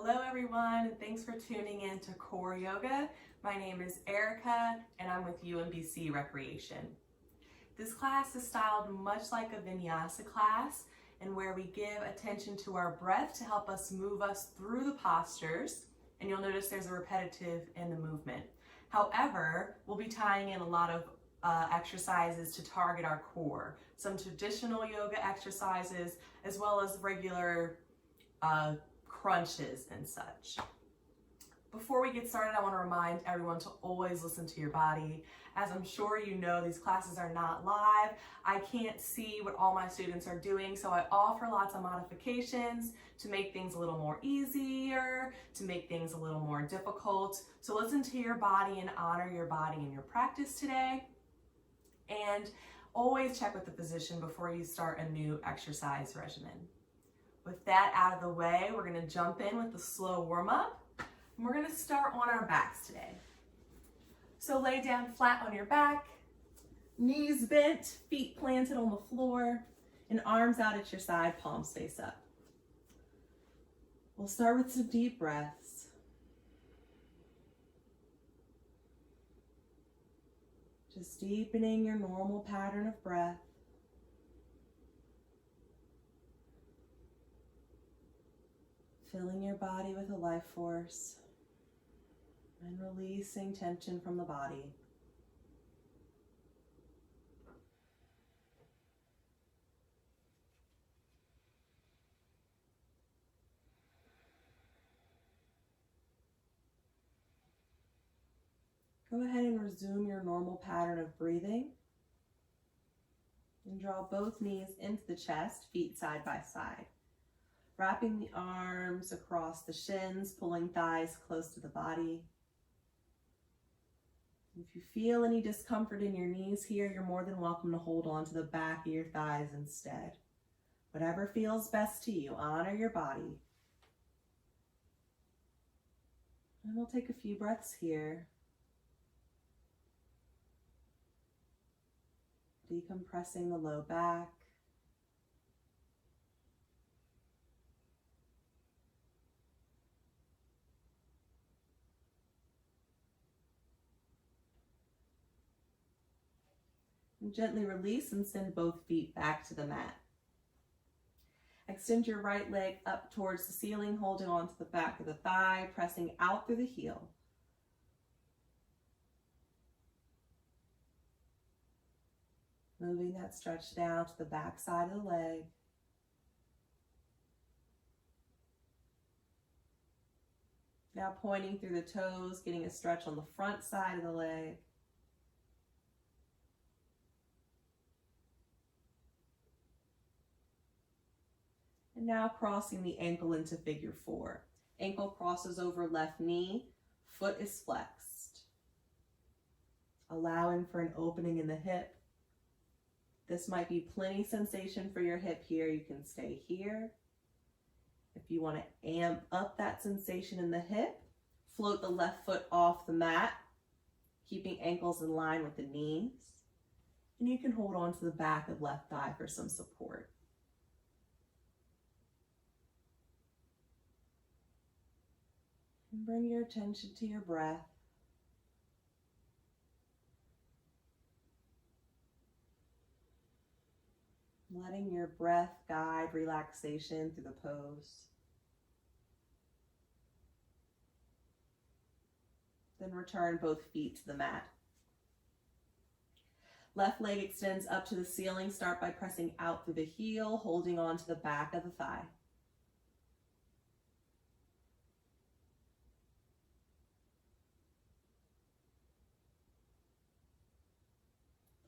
Hello everyone, and thanks for tuning in to Core Yoga. My name is Erica and I'm with UMBC Recreation. This class is styled much like a vinyasa class and where we give attention to our breath to help us move us through the postures, and you'll notice there's a repetitive in the movement. However, we'll be tying in a lot of exercises to target our core, some traditional yoga exercises as well as regular crunches and such. Before we get started, I want to remind everyone to always listen to your body. As I'm sure you know, these classes are not live. I can't see what all my students are doing, so I offer lots of modifications to make things a little more easier, to make things a little more difficult. So listen to your body and honor your body in your practice today. And always check with the physician before you start a new exercise regimen. With that out of the way, we're going to jump in with the slow warm-up. And we're going to start on our backs today. So lay down flat on your back, knees bent, feet planted on the floor, and arms out at your side, palms face up. We'll start with some deep breaths. Just deepening your normal pattern of breath. Filling your body with a life force and releasing tension from the body. Go ahead and resume your normal pattern of breathing and draw both knees into the chest, feet side by side. Wrapping the arms across the shins, pulling thighs close to the body. If you feel any discomfort in your knees here, you're more than welcome to hold on to the back of your thighs instead. Whatever feels best to you, honor your body. And we'll take a few breaths here. Decompressing the low back. And gently release and send both feet back to the mat. Extend your right leg up towards the ceiling, holding on to the back of the thigh, pressing out through the heel. Moving that stretch down to the back side of the leg. Now pointing through the toes, getting a stretch on the front side of the leg. And now crossing the ankle into figure four. Ankle crosses over left knee, foot is flexed. Allowing for an opening in the hip. This might be plenty sensation for your hip here. You can stay here. If you want to amp up that sensation in the hip, float the left foot off the mat, keeping ankles in line with the knees. And you can hold on to the back of left thigh for some support. And bring your attention to your breath. Letting your breath guide relaxation through the pose. Then return both feet to the mat. Left leg extends up to the ceiling. Start by pressing out through the heel, holding on to the back of the thigh.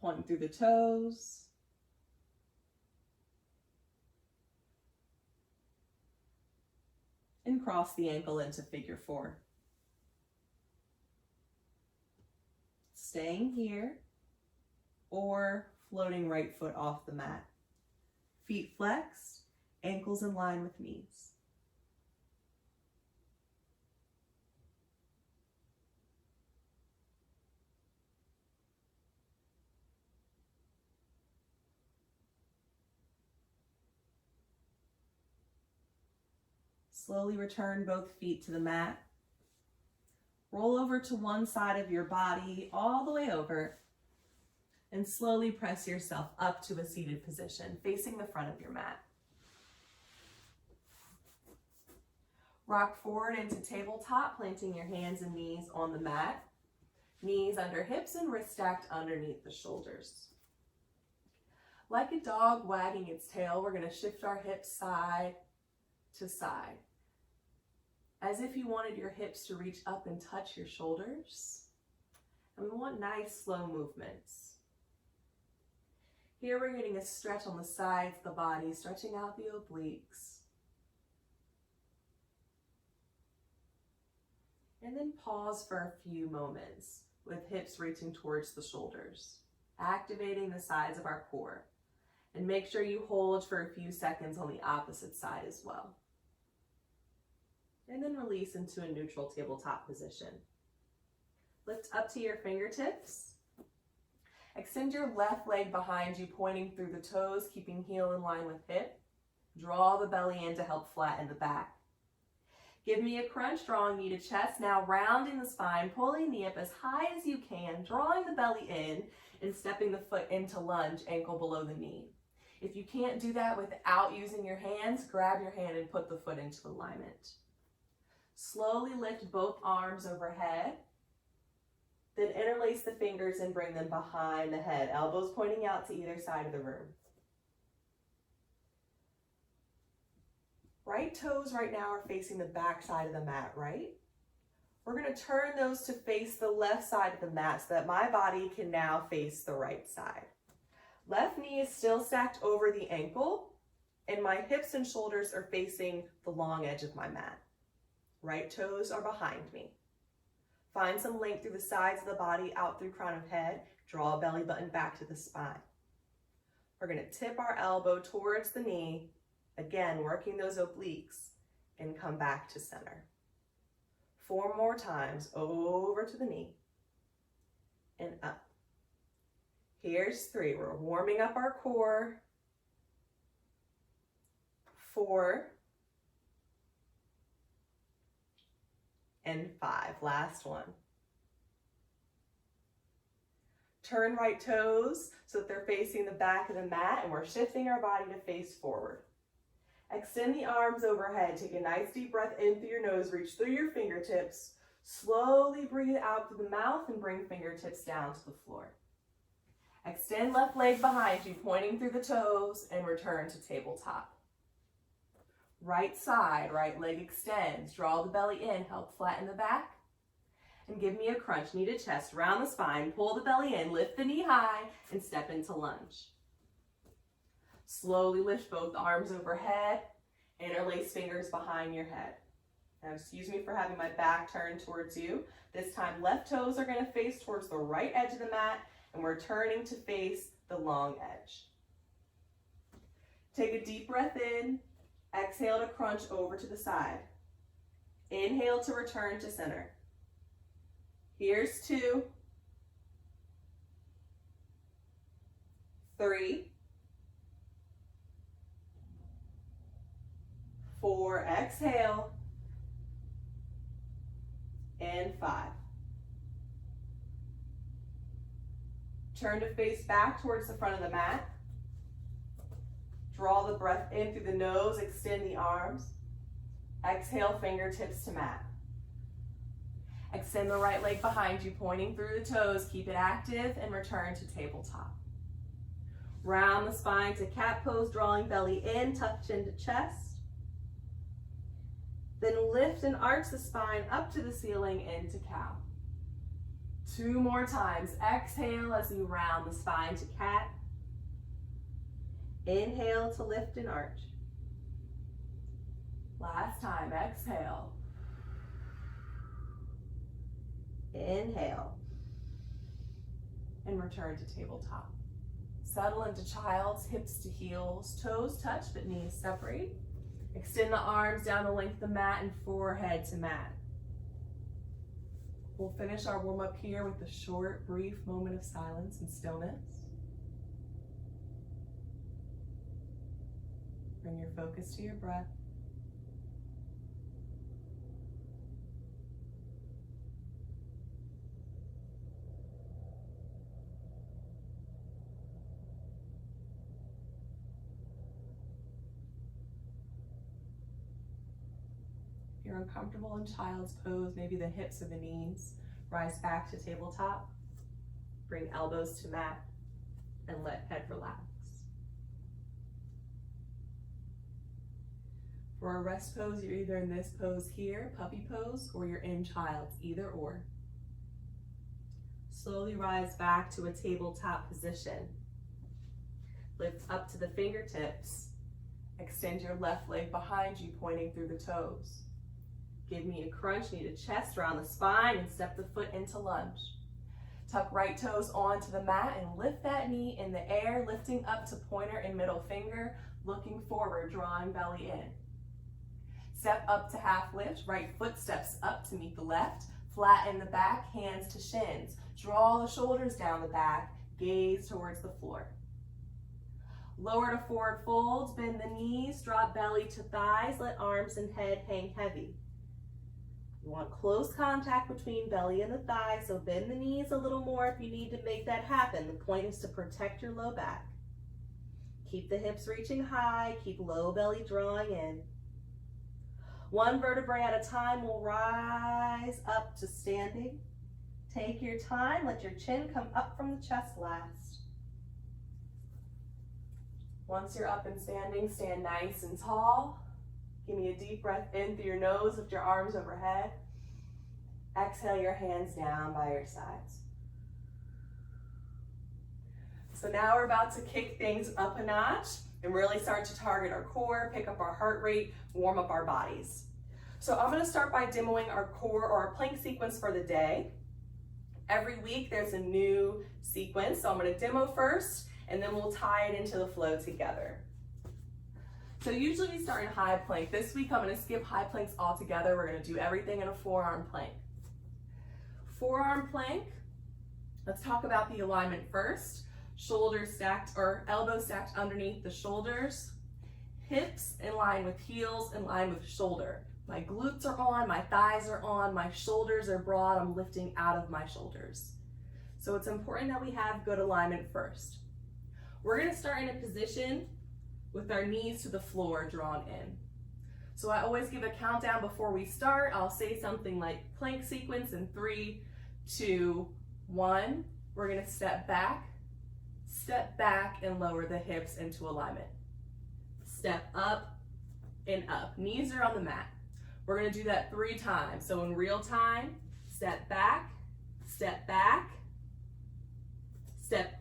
Point through the toes. And cross the ankle into figure four. Staying here or floating right foot off the mat. Feet flexed, ankles in line with knees. Slowly return both feet to the mat. Roll over to one side of your body, all the way over, and slowly press yourself up to a seated position, facing the front of your mat. Rock forward into tabletop, planting your hands and knees on the mat. Knees under hips and wrists stacked underneath the shoulders. Like a dog wagging its tail, we're going to shift our hips side to side, as if you wanted your hips to reach up and touch your shoulders. And we want nice, slow movements. Here we're getting a stretch on the sides of the body, stretching out the obliques. And then pause for a few moments with hips reaching towards the shoulders, activating the sides of our core. And make sure you hold for a few seconds on the opposite side as well. And then release into a neutral tabletop position. Lift up to your fingertips. Extend your left leg behind you, pointing through the toes, keeping heel in line with hip. Draw the belly in to help flatten the back. Give me a crunch, drawing knee to chest. Now rounding the spine, pulling the hip as high as you can, drawing the belly in, and stepping the foot into lunge, ankle below the knee. If you can't do that without using your hands, grab your hand and put the foot into alignment. Slowly lift both arms overhead. Then interlace the fingers and bring them behind the head, elbows pointing out to either side of the room. Right toes right now are facing the back side of the mat, right? We're going to turn those to face the left side of the mat so that my body can now face the right side. Left knee is still stacked over the ankle, and my hips and shoulders are facing the long edge of my mat. Right toes are behind me. Find some length through the sides of the body, out through crown of head. Draw a belly button back to the spine. We're going to tip our elbow towards the knee, again working those obliques, and come back to center. 4 more times, over to the knee and up. Here's 3. We're warming up our core. 4 and 5. Last one. Turn right toes so that they're facing the back of the mat, and we're shifting our body to face forward. Extend the arms overhead. Take a nice deep breath in through your nose. Reach through your fingertips. Slowly breathe out through the mouth and bring fingertips down to the floor. Extend left leg behind you, pointing through the toes, and return to tabletop. Right side, right leg extends. Draw the belly in, help flatten the back. And give me a crunch, knee to chest, round the spine, pull the belly in, lift the knee high, and step into lunge. Slowly lift both arms overhead, interlace fingers behind your head. Now excuse me for having my back turned towards you. This time left toes are going to face towards the right edge of the mat, and we're turning to face the long edge. Take a deep breath in, exhale to crunch over to the side. Inhale to return to center. Here's 2, 3, 4, exhale, and 5. Turn to face back towards the front of the mat. Draw the breath in through the nose, extend the arms. Exhale, fingertips to mat. Extend the right leg behind you, pointing through the toes. Keep it active and return to tabletop. Round the spine to cat pose, drawing belly in, tuck chin to chest. Then lift and arch the spine up to the ceiling into cow. 2 more times. Exhale as you round the spine to cat. Inhale to lift and arch. Last time. Exhale. Inhale. And return to tabletop. Settle into child's, hips to heels, toes touch but knees separate. Extend the arms down the length of the mat and forehead to mat. We'll finish our warm-up here with a short, brief moment of silence and stillness. Bring your focus to your breath. you're uncomfortable in child's pose, maybe the hips or the knees, rise back to tabletop. Bring elbows to mat and let head relax. For a rest pose, you're either in this pose here, puppy pose, or you're in child's, either or. Slowly rise back to a tabletop position. Lift up to the fingertips. Extend your left leg behind you, pointing through the toes. Give me a crunch, knee to chest, around the spine, and step the foot into lunge. Tuck right toes onto the mat and lift that knee in the air, lifting up to pointer and middle finger, looking forward, drawing belly in. Step up to half lift, right foot steps up to meet the left, flatten the back, hands to shins. Draw the shoulders down the back, gaze towards the floor. Lower to forward folds, bend the knees, drop belly to thighs, let arms and head hang heavy. You want close contact between belly and the thighs, so bend the knees a little more if you need to make that happen. The point is to protect your low back. Keep the hips reaching high, keep low belly drawing in. One vertebrae at a time will rise up to standing. Take your time, let your chin come up from the chest last. Once you're up and standing, stand nice and tall. Give me a deep breath in through your nose, lift your arms overhead. Exhale your hands down by your sides. So now we're about to kick things up a notch and really start to target our core, pick up our heart rate, warm up our bodies. So I'm going to start by demoing our core or our plank sequence for the day. Every week there's a new sequence, so I'm going to demo first and then we'll tie it into the flow together. So usually we start in high plank. This week I'm going to skip high planks altogether. We're going to do everything in a forearm plank. Forearm plank, let's talk about the alignment first. Shoulders stacked or elbows stacked underneath the shoulders. Hips in line with heels, in line with shoulder. My glutes are on, my thighs are on, my shoulders are broad. I'm lifting out of my shoulders. So it's important that we have good alignment first. We're going to start in a position with our knees to the floor drawn in. So I always give a countdown before we start. I'll say something like plank sequence in 3, 2, 1. We're going to step back, and lower the hips into alignment. Step up and up. Knees are on the mat. We're going to do that 3 times. So in real time, step back, step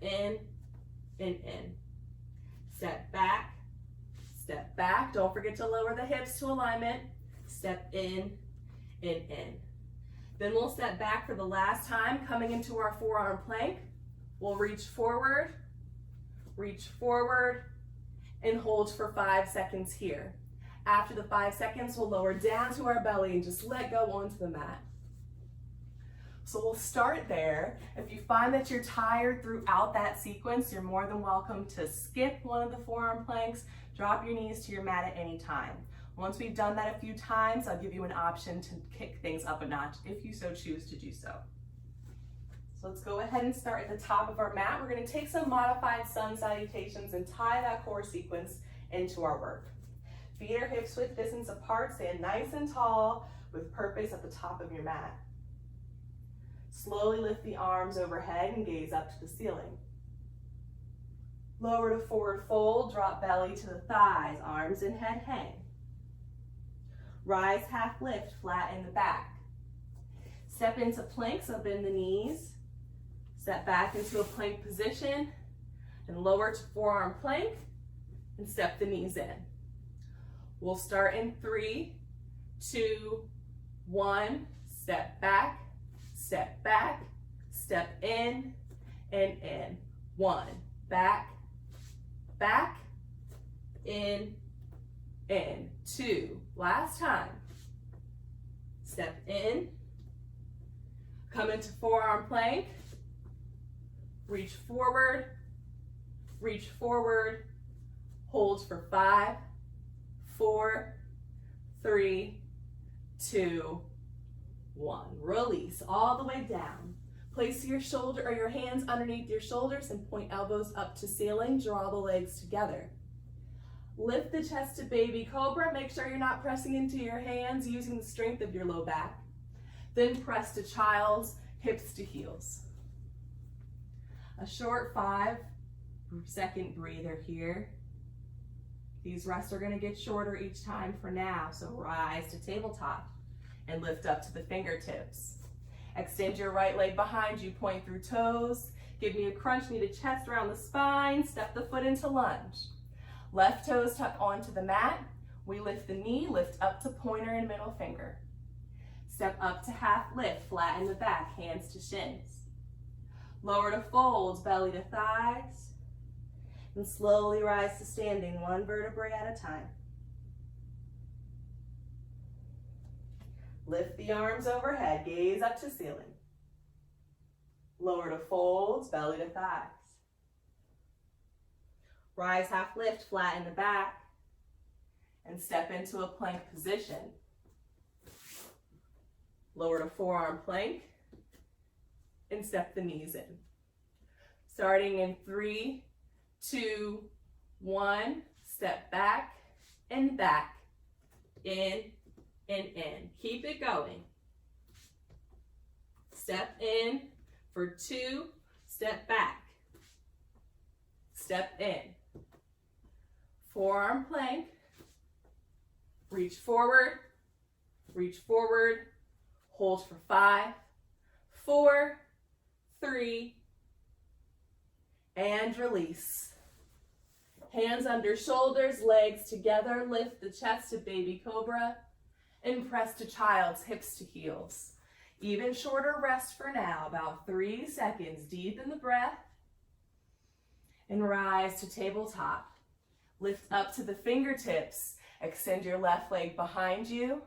in, and in. Step back. Don't forget to lower the hips to alignment. Step in and in. Then we'll step back for the last time, coming into our forearm plank. We'll reach forward, and hold for 5 seconds here. After the 5 seconds, we'll lower down to our belly and just let go onto the mat. So we'll start there. If you find that you're tired throughout that sequence, you're more than welcome to skip one of the forearm planks, drop your knees to your mat at any time. Once we've done that a few times, I'll give you an option to kick things up a notch if you so choose to do so. So let's go ahead and start at the top of our mat. We're going to take some modified sun salutations and tie that core sequence into our work. Feet are hips width distance apart, stand nice and tall with purpose at the top of your mat. Slowly lift the arms overhead and gaze up to the ceiling. Lower to forward fold, drop belly to the thighs, arms and head hang. Rise half lift, flatten the back. Step into plank, so bend the knees. Step back into a plank position and lower to forearm plank and step the knees in. We'll start in 3, 2, 1, step back, step in, and in. 1, back, in, 2, last time. Step in, come into forearm plank, reach forward, hold for 5, 4, 3, 2, 1. Release all the way down. Place your shoulder or your hands underneath your shoulders and point elbows up to ceiling. Draw the legs together. Lift the chest to baby cobra. Make sure you're not pressing into your hands, using the strength of your low back. Then press to child's, hips to heels. A short 5-second breather here. These rests are going to get shorter each time for now, so rise to tabletop and lift up to the fingertips. Extend your right leg behind you, point through toes. Give me a crunch, knee to chest around the spine. Step the foot into lunge. Left toes tuck onto the mat. We lift the knee, lift up to pointer and middle finger. Step up to half lift, flatten the back, hands to shins. Lower to folds, belly to thighs. And slowly rise to standing, one vertebrae at a time. Lift the arms overhead, gaze up to ceiling. Lower to folds, belly to thighs. Rise half lift, flatten the back, and step into a plank position. Lower to forearm plank, and step the knees in. Starting in 3, 2, 1, step back, in, in, in. Keep it going. Step in for 2, step back. Step in. Forearm plank. Reach forward, hold for 5, 4, 3, and release. Hands under shoulders, legs together, lift the chest to baby cobra, and press to child's, hips to heels. Even shorter rest for now, about 3 seconds. Deepen the breath, and rise to tabletop. Lift up to the fingertips, extend your left leg behind you.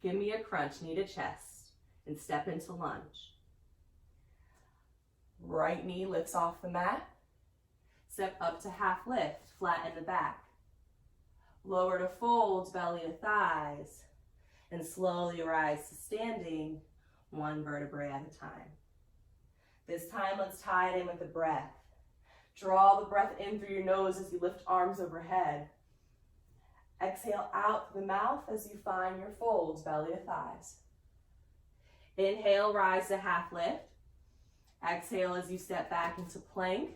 Give me a crunch, knee to chest, and step into lunge. Right knee lifts off the mat. Step up to half lift, flatten the back. Lower to folds, belly to thighs, and slowly rise to standing, one vertebrae at a time. This time, let's tie it in with a breath. Draw the breath in through your nose as you lift arms overhead. Exhale out through the mouth as you find your folds, belly to thighs. Inhale, rise to half lift. Exhale as you step back into plank.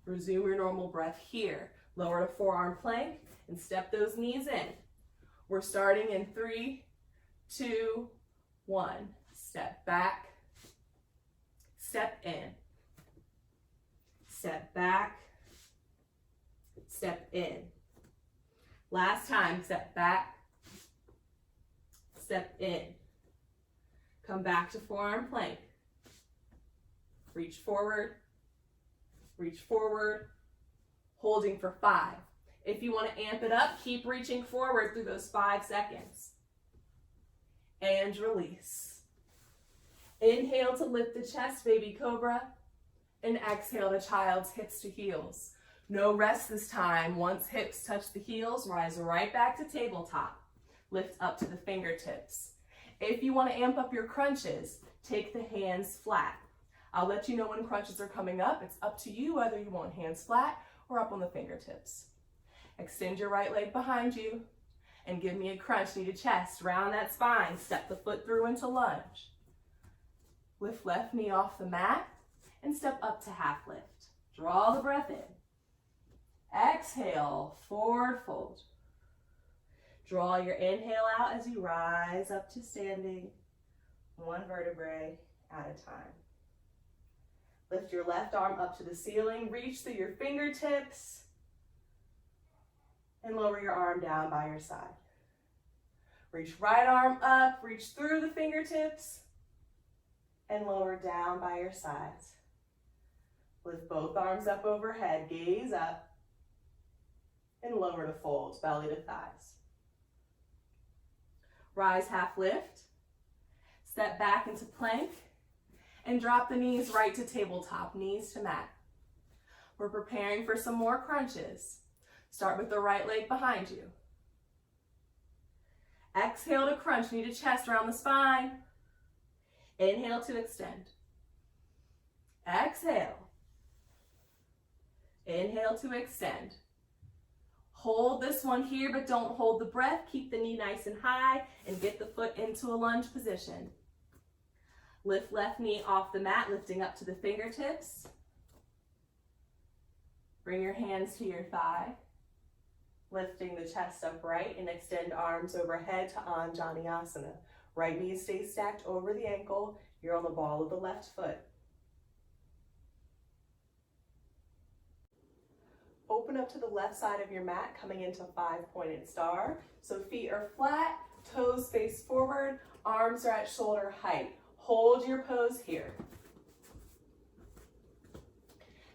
Resume your normal breath here. Lower to forearm plank and step those knees in. We're starting in 3, 2, 1. Step back, step in. Step back, step in. Last time, step back, step in. Come back to forearm plank. Reach forward, holding for 5. If you want to amp it up, keep reaching forward through those 5 seconds. And release. Inhale to lift the chest, baby cobra. And exhale to child's, hips to heels. No rest this time. Once hips touch the heels, rise right back to tabletop. Lift up to the fingertips. If you want to amp up your crunches, take the hands flat. I'll let you know when crunches are coming up. It's up to you whether you want hands flat or up on the fingertips. Extend your right leg behind you and give me a crunch, knee to chest. Round that spine. Step the foot through into lunge. Lift left knee off the mat and step up to half lift. Draw the breath in. Exhale, forward fold. Draw your inhale out as you rise up to standing, one vertebrae at a time. Lift your left arm up to the ceiling, reach through your fingertips, and lower your arm down by your side. Reach right arm up, reach through the fingertips, and lower down by your sides. Lift both arms up overhead, gaze up, and lower to folds, belly to thighs. Rise half lift, step back into plank, and drop the knees right to tabletop, knees to mat. We're preparing for some more crunches. Start with the right leg behind you. Exhale to crunch, knee to chest around the spine. Inhale to extend. Exhale. Inhale to extend. Hold this one here, but don't hold the breath. Keep the knee nice and high and get the foot into a lunge position. Lift left knee off the mat, lifting up to the fingertips. Bring your hands to your thigh, lifting the chest upright and extend arms overhead to Anjaneyasana. Right knee stays stacked over the ankle. You're on the ball of the left foot. Open up to the left side of your mat, coming into 5-pointed star. So feet are flat, toes face forward, arms are at shoulder height. Hold your pose here.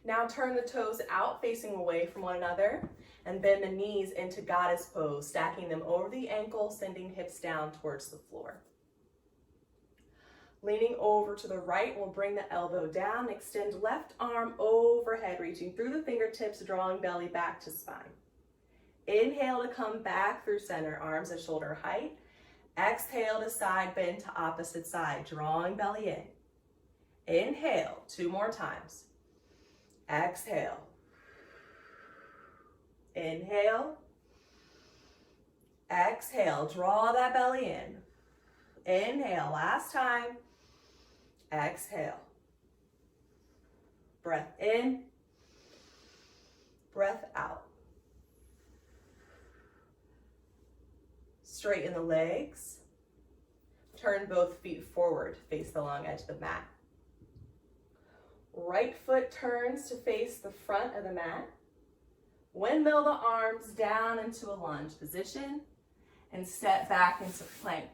Now turn the toes out, facing away from one another, and bend the knees into goddess pose, stacking them over the ankle, sending hips down towards the floor. Leaning over to the right, we'll bring the elbow down, extend left arm overhead, reaching through the fingertips, drawing belly back to spine. Inhale to come back through center, arms at shoulder height. Exhale to side bend to opposite side, drawing belly in. Inhale, 2 more times. Exhale. Inhale. Exhale, draw that belly in. Inhale, last time. Exhale. Breath in. Breath out. Straighten the legs. Turn both feet forward, face the long edge of the mat. Right foot turns to face the front of the mat. Windmill the arms down into a lunge position and step back into plank.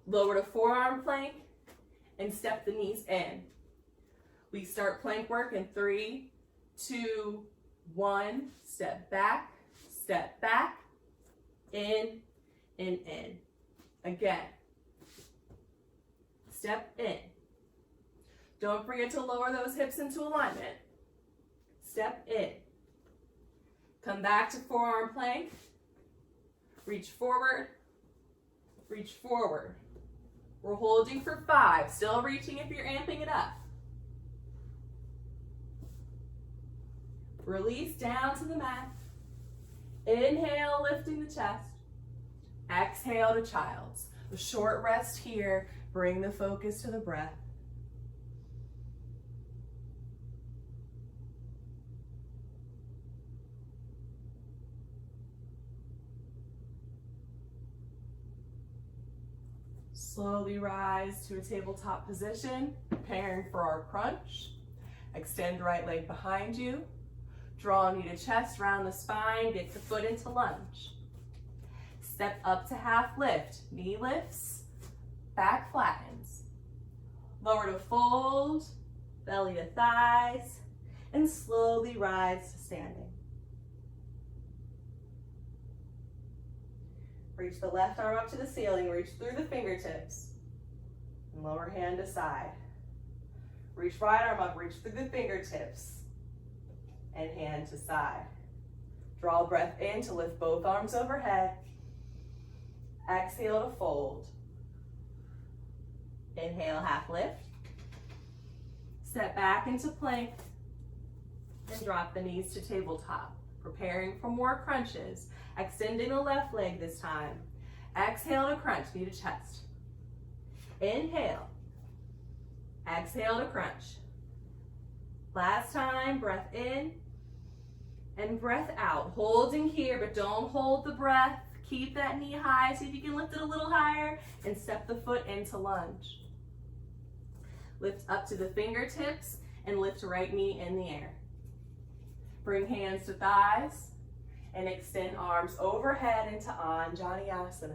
Lower to forearm plank and step the knees in. We start plank work in 3, 2, 1. Step back, in, in. Again. Step in. Don't forget to lower those hips into alignment. Step in. Come back to forearm plank. Reach forward. Reach forward. We're holding for 5. Still reaching if you're amping it up. Release down to the mat. Inhale, lifting the chest. Exhale to child's. A short rest here. Bring the focus to the breath. Slowly rise to a tabletop position, preparing for our crunch. Extend right leg behind you. Draw knee to chest, round the spine, get the foot into lunge. Step up to half lift, knee lifts, back flattens. Lower to fold, belly to thighs, and slowly rise to standing. Reach the left arm up to the ceiling, reach through the fingertips, and lower hand to side. Reach right arm up, reach through the fingertips, and hand to side. Draw a breath in to lift both arms overhead. Exhale to fold. Inhale, half lift. Step back into plank and drop the knees to tabletop. Preparing for more crunches. Extending the left leg this time. Exhale to crunch, knee to chest. Inhale. Exhale to crunch. Last time, breath in and breath out. Holding here, but don't hold the breath. Keep that knee high. See if you can lift it a little higher and step the foot into lunge. Lift up to the fingertips and lift right knee in the air. Bring hands to thighs and extend arms overhead into Anjaneyasana.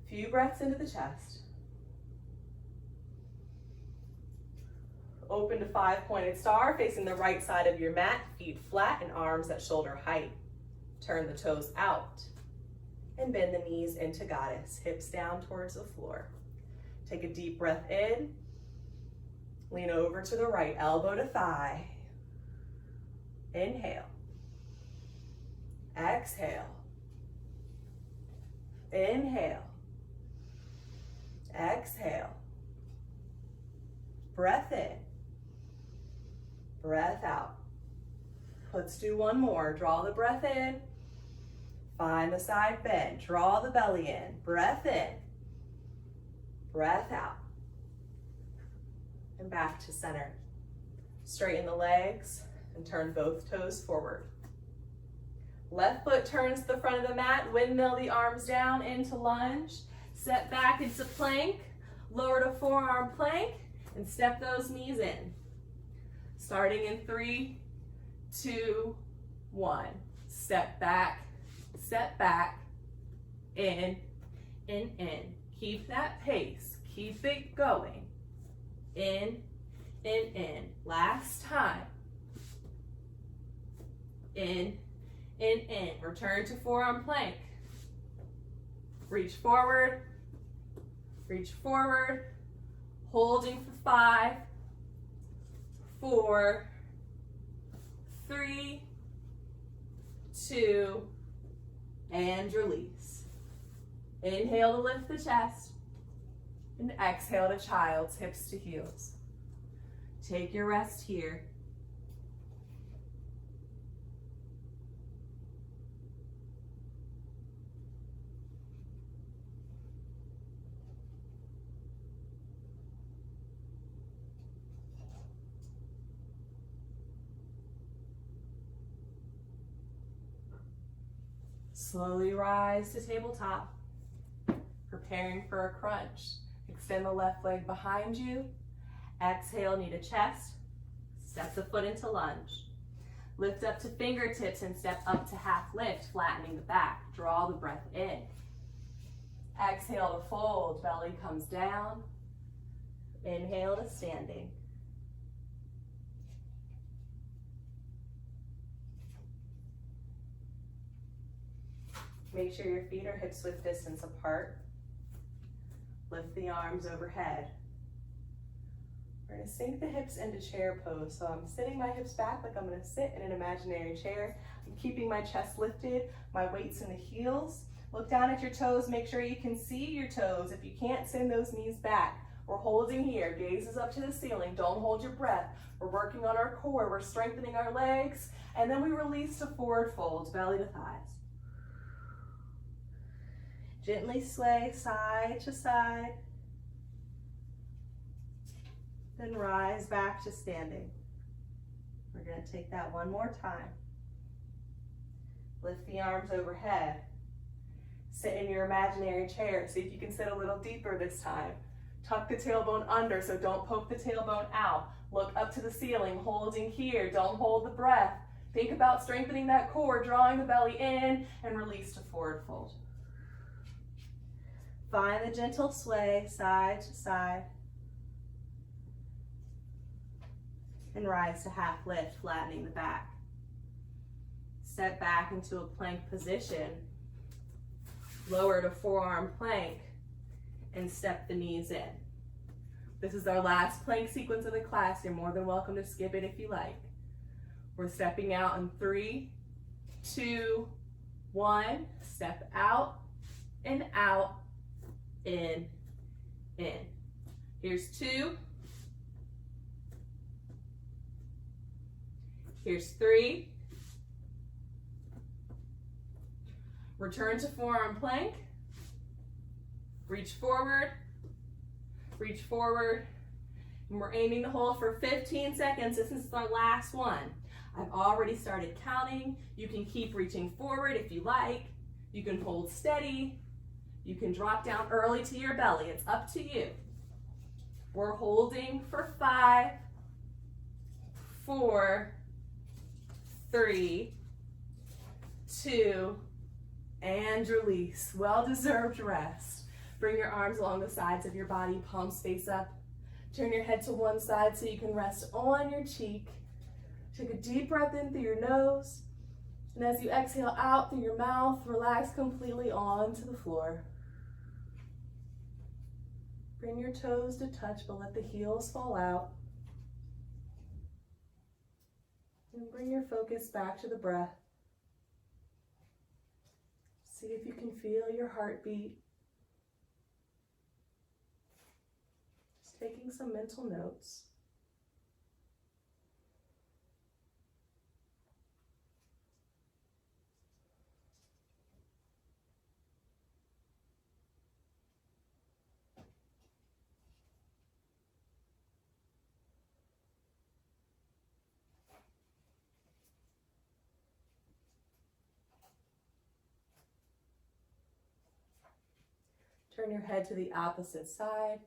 Few breaths into the chest. Open to 5-pointed star, facing the right side of your mat, feet flat and arms at shoulder height. Turn the toes out and bend the knees into goddess, hips down towards the floor. Take a deep breath in. Lean over to the right, elbow to thigh. Inhale. Exhale. Inhale. Exhale. Breath in. Breath out. Let's do one more. Draw the breath in. Find the side bend. Draw the belly in. Breath in. Breath out. And back to center. Straighten the legs and turn both toes forward. Left foot turns to the front of the mat. Windmill the arms down into lunge. Step back into plank. Lower to forearm plank and step those knees in. Starting in 3, 2, 1. Step back, in, in. Keep that pace, keep it going. In. Last time. In. Return to forearm plank. Reach forward, holding for 5, 4, 3, 2, and release. Inhale to lift the chest, and exhale to child's, hips to heels. Take your rest here. Slowly rise to tabletop, preparing for a crunch. Extend the left leg behind you. Exhale, knee to chest. Step the foot into lunge. Lift up to fingertips and step up to half lift, flattening the back. Draw the breath in. Exhale to fold, belly comes down. Inhale to standing. Make sure your feet are hips width distance apart. Lift the arms overhead. We're going to sink the hips into chair pose. So I'm sitting my hips back like I'm going to sit in an imaginary chair. I'm keeping my chest lifted, my weight's in the heels. Look down at your toes, make sure you can see your toes. If you can't, send those knees back. We're holding here, gaze is up to the ceiling. Don't hold your breath. We're working on our core, we're strengthening our legs, and then we release to forward folds, belly to thighs. Gently sway side to side. Then rise back to standing. We're going to take that one more time. Lift the arms overhead. Sit in your imaginary chair. See if you can sit a little deeper this time. Tuck the tailbone under, so don't poke the tailbone out. Look up to the ceiling, holding here. Don't hold the breath. Think about strengthening that core, drawing the belly in, and release to forward fold. Find the gentle sway side to side. And rise to half lift, flattening the back. Step back into a plank position. Lower to forearm plank and step the knees in. This is our last plank sequence of the class. You're more than welcome to skip it if you like. We're stepping out in 3, 2, 1. Step out and out. In. Here's 2. Here's 3. Return to forearm plank. Reach forward. And we're aiming to hold for 15 seconds. This is our last one. I've already started counting. You can keep reaching forward if you like. You can hold steady. You can drop down early to your belly. It's up to you. We're holding for 5, 4, 3, 2, and release. Well-deserved rest. Bring your arms along the sides of your body, palms face up. Turn your head to one side so you can rest on your cheek. Take a deep breath in through your nose. And as you exhale out through your mouth, relax completely onto the floor. Bring your toes to touch, but let the heels fall out. And bring your focus back to the breath. See if you can feel your heartbeat. Just taking some mental notes. Turn your head to the opposite side.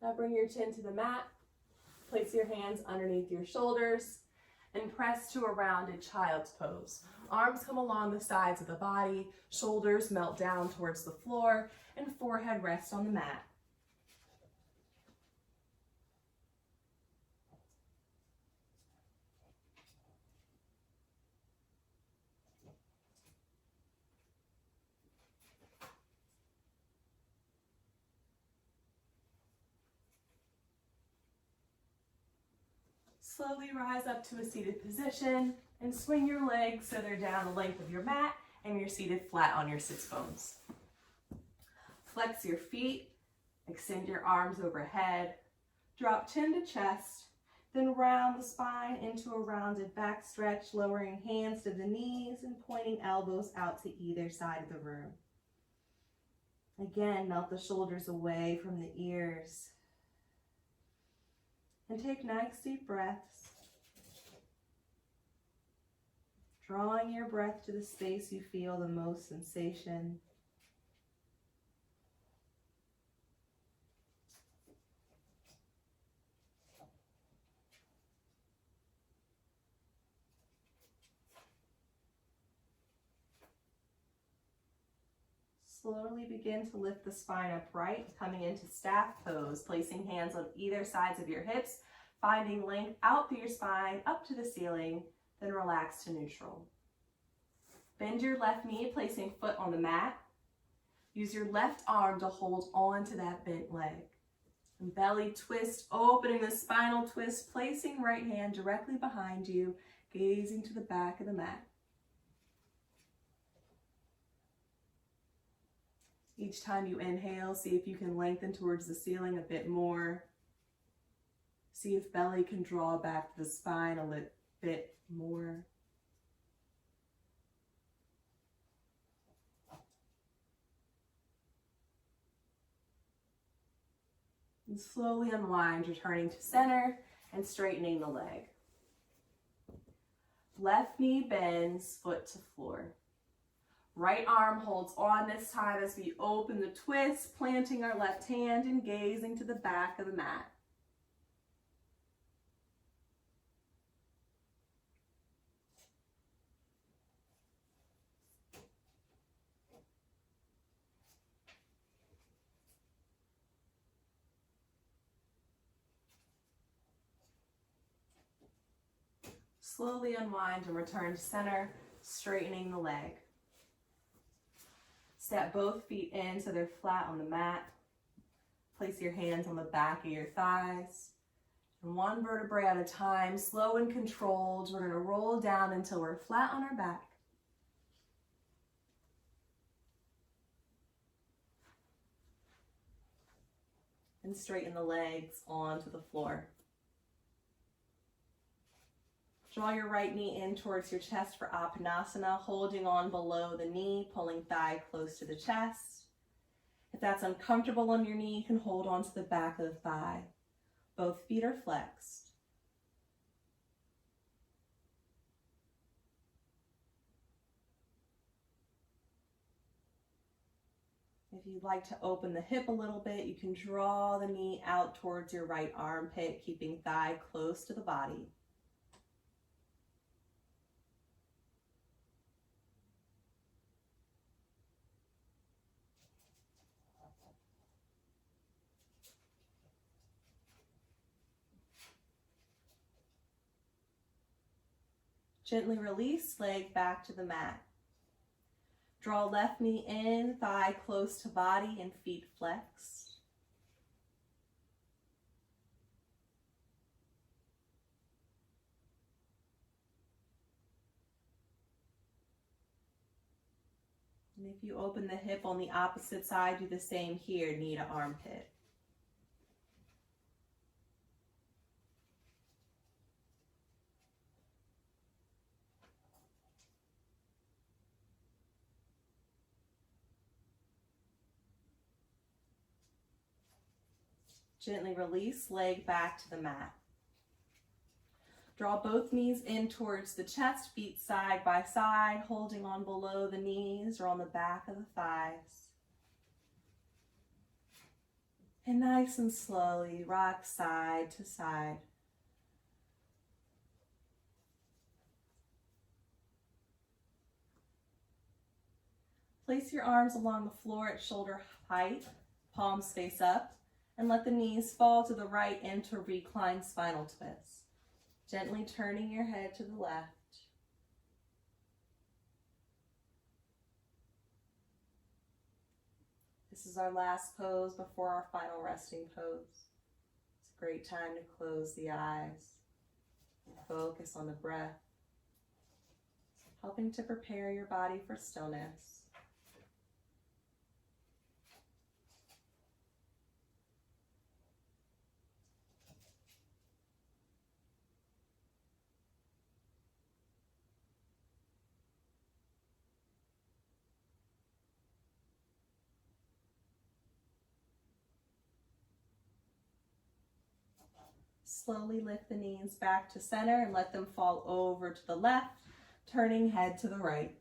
Now bring your chin to the mat. Place your hands underneath your shoulders and press to a rounded child's pose. Arms come along the sides of the body, shoulders melt down towards the floor, and forehead rests on the mat. Slowly rise up to a seated position and swing your legs so they're down the length of your mat and you're seated flat on your sits bones. Flex your feet, extend your arms overhead, drop chin to chest, then round the spine into a rounded back stretch, lowering hands to the knees and pointing elbows out to either side of the room. Again, melt the shoulders away from the ears. And take nice deep breaths, drawing your breath to the space you feel the most sensation. Slowly begin to lift the spine upright, coming into staff pose, placing hands on either sides of your hips, finding length out through your spine, up to the ceiling, then relax to neutral. Bend your left knee, placing foot on the mat. Use your left arm to hold on to that bent leg. And belly twist, opening the spinal twist, placing right hand directly behind you, gazing to the back of the mat. Each time you inhale, see if you can lengthen towards the ceiling a bit more. See if belly can draw back the spine a little bit more. And slowly unwind, returning to center and straightening the leg. Left knee bends, foot to floor. Right arm holds on this time as we open the twist, planting our left hand and gazing to the back of the mat. Slowly unwind and return to center, straightening the leg. Step both feet in so they're flat on the mat. Place your hands on the back of your thighs. And one vertebrae at a time, slow and controlled, we're going to roll down until we're flat on our back. And straighten the legs onto the floor. Draw your right knee in towards your chest for Apanasana, holding on below the knee, pulling thigh close to the chest. If that's uncomfortable on your knee, you can hold on to the back of the thigh. Both feet are flexed. If you'd like to open the hip a little bit, you can draw the knee out towards your right armpit, keeping thigh close to the body. Gently release, leg back to the mat. Draw left knee in, thigh close to body and feet flexed. And if you open the hip on the opposite side, do the same here, knee to armpit. Gently release, leg back to the mat. Draw both knees in towards the chest, feet side by side, holding on below the knees or on the back of the thighs. And nice and slowly rock side to side. Place your arms along the floor at shoulder height, palms face up, and let the knees fall to the right into reclined spinal twist. Gently turning your head to the left. This is our last pose before our final resting pose. It's a great time to close the eyes, focus on the breath, helping to prepare your body for stillness. Slowly lift the knees back to center and let them fall over to the left, turning head to the right.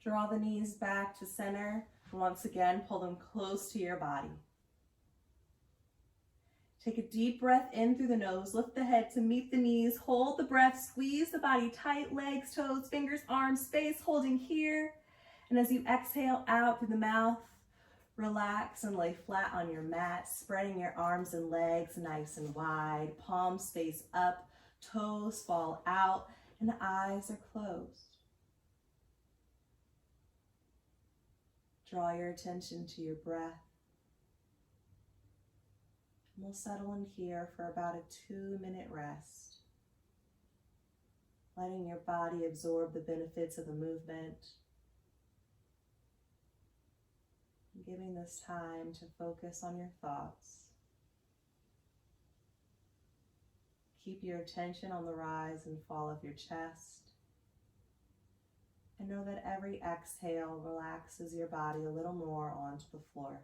Draw the knees back to center, and once again, pull them close to your body. Take a deep breath in through the nose, lift the head to meet the knees, hold the breath, squeeze the body tight, legs, toes, fingers, arms, space, holding here. And as you exhale out through the mouth, relax and lay flat on your mat, spreading your arms and legs nice and wide, palms face up, toes fall out, and eyes are closed. Draw your attention to your breath. And we'll settle in here for about a 2-minute rest, letting your body absorb the benefits of the movement, and giving this time to focus on your thoughts. Keep your attention on the rise and fall of your chest. And know that every exhale relaxes your body a little more onto the floor.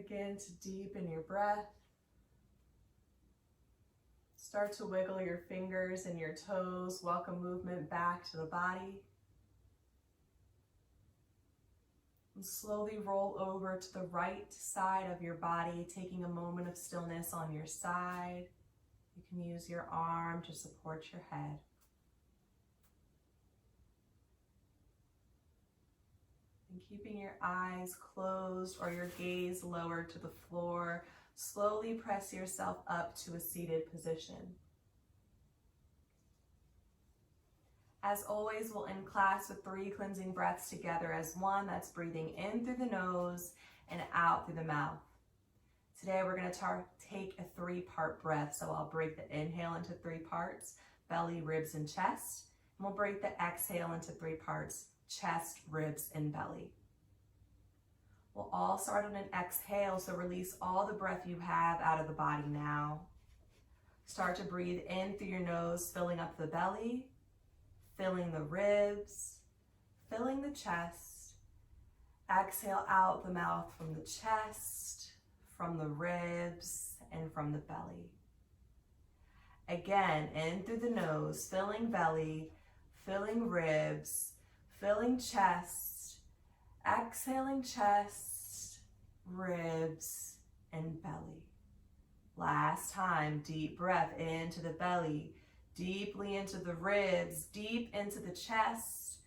Begin to deepen your breath. Start to wiggle your fingers and your toes. Welcome movement back to the body. And slowly roll over to the right side of your body, taking a moment of stillness on your side. You can use your arm to support your head. And keeping your eyes closed or your gaze lowered to the floor, slowly press yourself up to a seated position. As always, we'll end class with 3 cleansing breaths together as one. That's breathing in through the nose and out through the mouth. Today we're going to take a 3-part breath. So I'll break the inhale into 3 parts, belly, ribs, and chest. And we'll break the exhale into 3 parts, chest, ribs, and belly. We'll all start on an exhale, so release all the breath you have out of the body now. Start to breathe in through your nose, filling up the belly, filling the ribs, filling the chest. Exhale out the mouth from the chest, from the ribs, and from the belly. Again, in through the nose, filling belly, filling ribs, filling chest, exhaling chest, ribs, and belly. Last time, deep breath into the belly, deeply into the ribs, deep into the chest,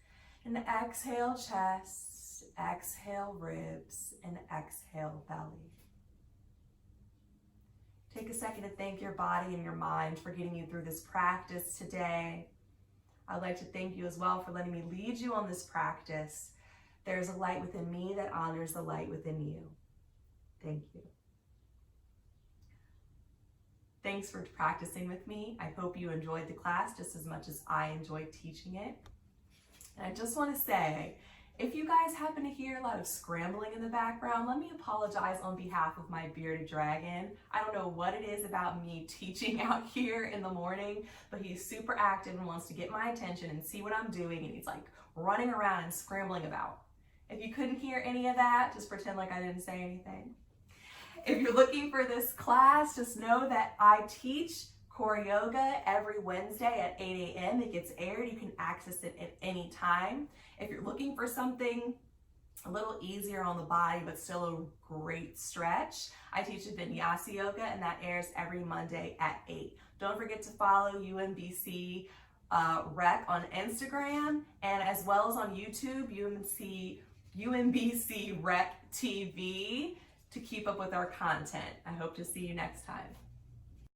and exhale chest, exhale ribs, and exhale belly. Take a second to thank your body and your mind for getting you through this practice today. I'd like to thank you as well for letting me lead you on this practice. There's a light within me that honors the light within you. Thank you. Thanks for practicing with me. I hope you enjoyed the class just as much as I enjoyed teaching it. And I just want to say, if you guys happen to hear a lot of scrambling in the background, let me apologize on behalf of my bearded dragon. I don't know what it is about me teaching out here in the morning, but he's super active and wants to get my attention and see what I'm doing, and he's like running around and scrambling about. If you couldn't hear any of that, just pretend like I didn't say anything. If you're looking for this class, just know that I teach core yoga every Wednesday at 8 a.m. It gets aired. You can access it at any time. If you're looking for something a little easier on the body, but still a great stretch, I teach a vinyasa yoga, and that airs every Monday at 8. Don't forget to follow UMBC Rec on Instagram, and as well as on YouTube, UMBC Rec TV, to keep up with our content. I hope to see you next time.